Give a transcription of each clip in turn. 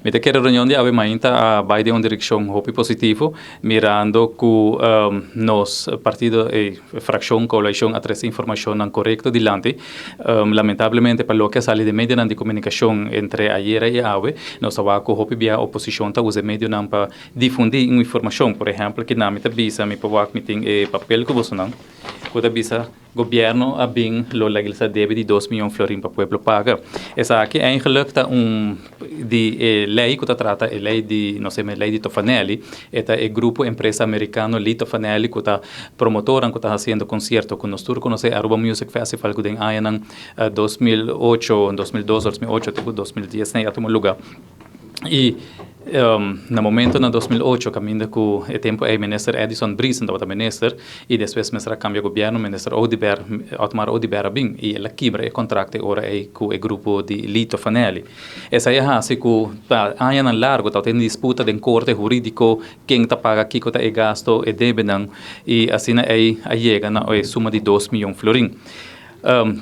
Mas aquela reunião de ave mainta vai de uma direção hopi positivo, mirando que nos partido e fração coalição a trazer informação correta dilante. Lamentavelmente, para lo que sale de medio de comunicação entre ayer e ave, nós estava com hopi via oposição ta usa medio não para difundir informação, por exemplo, que na meta visa me provak meeting papel que você não, quando visa governo a bem lo legalista deve de 2 milhões florin para o pueblo paga. Essa aqui é ingelukkig de lei que trata a lei de não sei lei de Tofanelli, é grupo empresa americano Li Tofanelli que está promotora que está fazendo concerto com nós turco conhece Aruba Music Festival que tem aí em 2008, 2012, 2008 até 2010 nem até um lugar. E no momento na 2008 caminha com o tempo é ministro Edison Brisen da minister e depois ministro cambia governo ministro Otmar Odiber bem e ela quebra o contrato ora é com o grupo de Lito Fanelli essa é assim que há na largo tá tem disputa de corte jurídico quem tá paga aqui que tá é gasto e deve não e assim é a chega na suma de 2 milhões florin.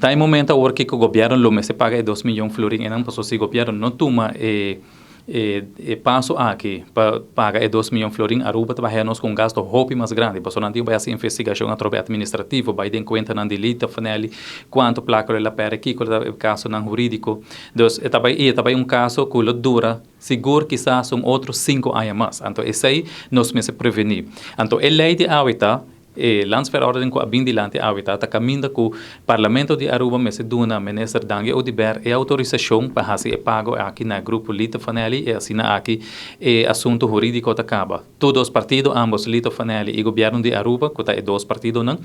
Tá em momento agora que o governo lo se paga 2 milhões florin e não passou se o governo não toma passo aqui para pagar 2 milhões florin Aruba trabalha nós com um gasto hopi mais grande, porque não tem essa investigação através administrativo, vai ter conta na delita fanelli quanto placa ela perde aqui, qual é o caso não jurídico, então é também caso que lo dura seguro quizás são outros 5 anos mais, então esse aí nós me se prevenir, então a lei de hábitat landsverordening ko abing dilante awita ta caminda ko Parlamento de Aruba me se duna minister Dange Odiber e autorização para hasi e pago aqui na grupo Lito Fanelli e assina aqui e assunto jurídico ta acaba. Todos os partidos, ambos Lito Fanelli e governo de Aruba, que é dois partidos não,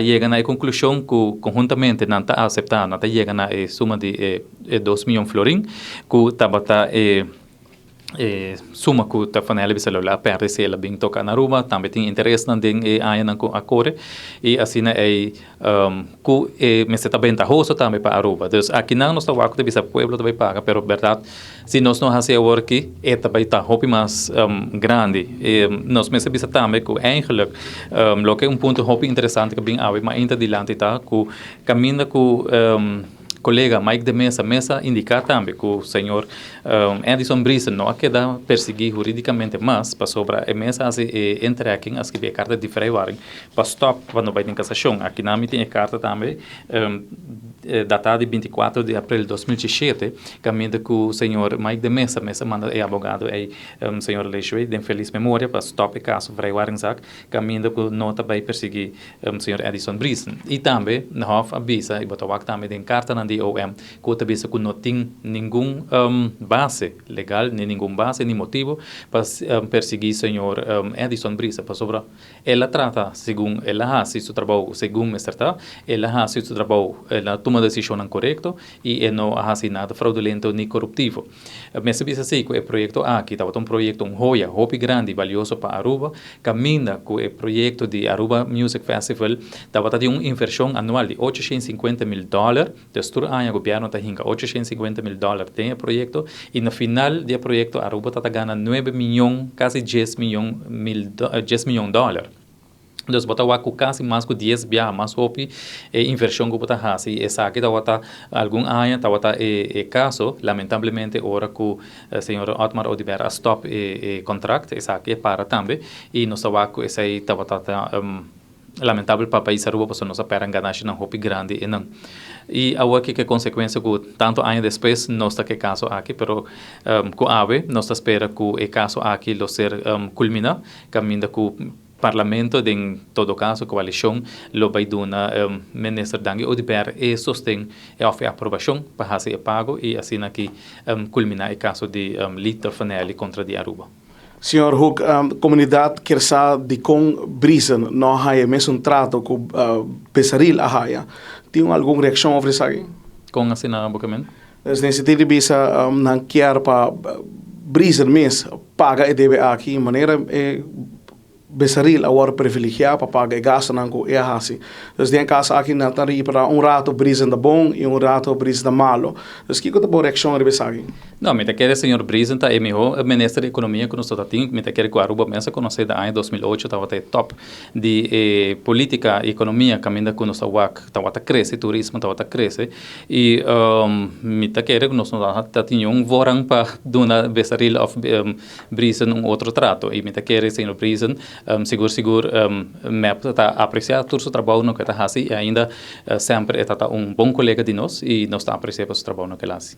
chega na conclusão que conjuntamente não está aceitar, não está chega na suma de 2 milhões florin, que tabata suma que ta fanele bisa lola perde se ela bem toca na Aruba também tem interesse na den aí na acore e assim que me se também tá rosto também para Aruba então aqui não nós tá waco de bisa pueblo também paga pero verdade se nós não hacer work é também tá hopi mais grande nós me se bisa também que eigenlijk lo que ponto hopi interessante que bem aí mas ainda dilante tá que caminha que colega Mike de Mesa indica também que o senhor Edison Brisen não queda perseguir juridicamente mais para sobre a mesa entre aqui as que vê carta de freeware para stop quando vai em cassação aqui na minha tem carta também datada de 24 de abril de 2017 caminha que o senhor Mike de Mesa manda é advogado é senhor Leixo de feliz memória para stop o caso freeware caminha que nota vai perseguir o senhor Edison Brisen e também na hof avisa e botou também em carta na DOM que outra vez que não tem nenhum base legal, nem nenhum base, nem motivo para perseguir o senhor Edison Brisa, para sobre ela trata, segundo ela faz seu trabalho, segundo me certa, ela faz seu trabalho, ela toma decisão correta e não faz nada fraudulento nem corruptivo. Mas se diz assim que o projeto aqui estava um projeto joia, hopi grande, valioso para Aruba, caminha com o projeto de Aruba Music Festival, estava tendo uma inversão anual de $850,000, desde ano o governo está hinga $850,000 tem o projeto e no final do projeto Aruba está ganhando 9 milhões, quase 10 milhões de dólares. Então, bota o quase mais que 10 vezes mais hopi inversão que bota faz. E essa aqui tá algum ano tá caso, lamentavelmente, ora que o senhor Otmar Odiber stop contrato, essa aqui para também e nós tá que essa aí tá lamentável para o país Aruba, porque nós esperamos ganhar um hopi grande e não. E agora que consequência que tanto anos depois não está que caso aqui, pero com ave nós espera que o caso aqui lo ser culmina, caminha que o Parlamento, em todo caso, a coalição, lo vai dar ministro Dange Odiber e sostém e a aprovação para fazer o pago e assim aqui culminar o caso de Lito Fanelli contra de Aruba. Senhor Hook, comunidade quer saber de com Brisen não há mesmo trato com pesaril a haia. Tem alguma reação sobre isso aí? Com assim na boca nesse tipo bisa não quer para Brisen mesmo paga e deve aqui de maneira besaril agora privilegiado para pagar gasto não com é assim. Então tem caso aqui na tari para rato brisa da bom e rato brisa da malo. Então que boa reação de besagi? Não, me quer senhor Brisen tá o ministro da economia que nós está tendo, me quer que a Aruba pensa que nós da ano 2008 estava até top de política e economia caminha com nós estava cresce, turismo estava cresce e me quer que nós está tendo vorang para dona besaril of Brisen outro trato e me quer senhor Brisen seguro map está apreciar todo o trabalho no que está fazendo e ainda sempre está bom colega de nós e nós está apreciando o trabalho no que ele faz.